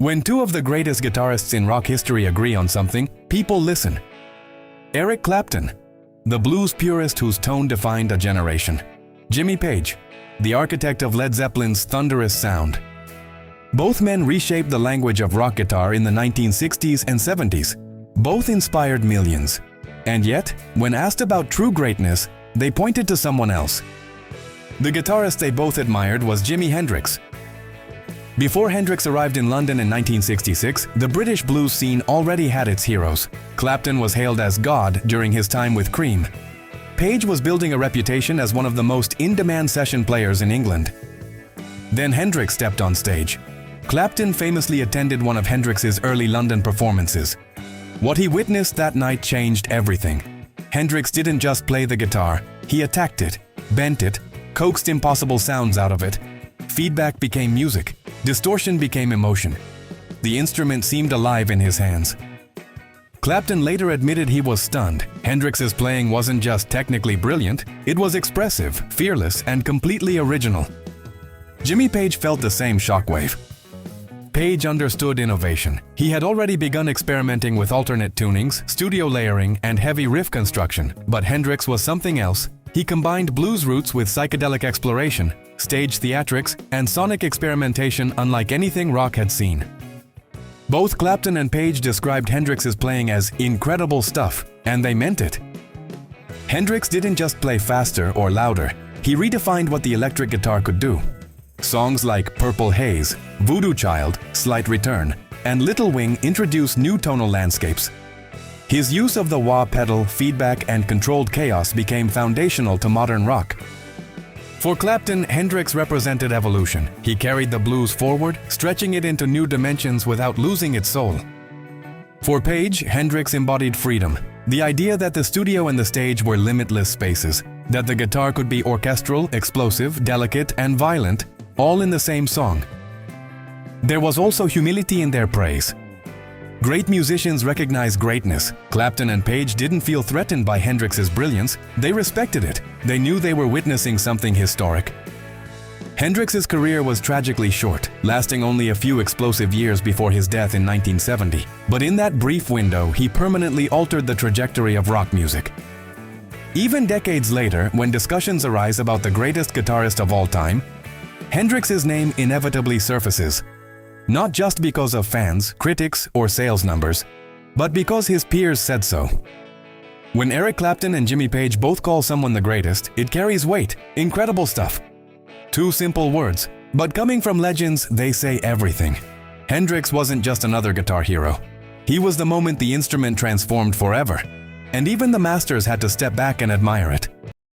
When two of the greatest guitarists in rock history agree on something, people listen. Eric Clapton, the blues purist whose tone defined a generation. Jimmy Page, the architect of Led Zeppelin's thunderous sound. Both men reshaped the language of rock guitar in the 1960s and 70s. Both inspired millions. And yet, when asked about true greatness, they pointed to someone else. The guitarist they both admired was Jimi Hendrix. Before Hendrix arrived in London in 1966, the British blues scene already had its heroes. Clapton was hailed as God during his time with Cream. Page was building a reputation as one of the most in-demand session players in England. Then Hendrix stepped on stage. Clapton famously attended one of Hendrix's early London performances. What he witnessed that night changed everything. Hendrix didn't just play the guitar, he attacked it, bent it, coaxed impossible sounds out of it. Feedback became music. Distortion became emotion. The instrument seemed alive in his hands. Clapton later admitted he was stunned. Hendrix's playing wasn't just technically brilliant, it was expressive, fearless, and completely original. Jimmy Page felt the same shockwave. Page understood innovation. He had already begun experimenting with alternate tunings, studio layering, and heavy riff construction. But Hendrix was something else. He combined blues roots with psychedelic exploration, stage theatrics, and sonic experimentation unlike anything rock had seen. Both Clapton and Page described Hendrix's playing as incredible stuff, and they meant it. Hendrix didn't just play faster or louder, he redefined what the electric guitar could do. Songs like Purple Haze, Voodoo Child, Slight Return, and Little Wing introduced new tonal landscapes. His use of the wah pedal, feedback, and controlled chaos became foundational to modern rock. For Clapton, Hendrix represented evolution. He carried the blues forward, stretching it into new dimensions without losing its soul. For Page, Hendrix embodied freedom, the idea that the studio and the stage were limitless spaces, that the guitar could be orchestral, explosive, delicate, and violent, all in the same song. There was also humility in their praise. Great musicians recognize greatness. Clapton and Page didn't feel threatened by Hendrix's brilliance, they respected it. They knew they were witnessing something historic. Hendrix's career was tragically short, lasting only a few explosive years before his death in 1970. But in that brief window, he permanently altered the trajectory of rock music. Even decades later, when discussions arise about the greatest guitarist of all time, Hendrix's name inevitably surfaces. Not just because of fans, critics, or sales numbers, but because his peers said so. When Eric Clapton and Jimmy Page both call someone the greatest, it carries weight. Incredible stuff. Two simple words, but coming from legends, they say everything. Hendrix wasn't just another guitar hero. He was the moment the instrument transformed forever. And even the masters had to step back and admire it.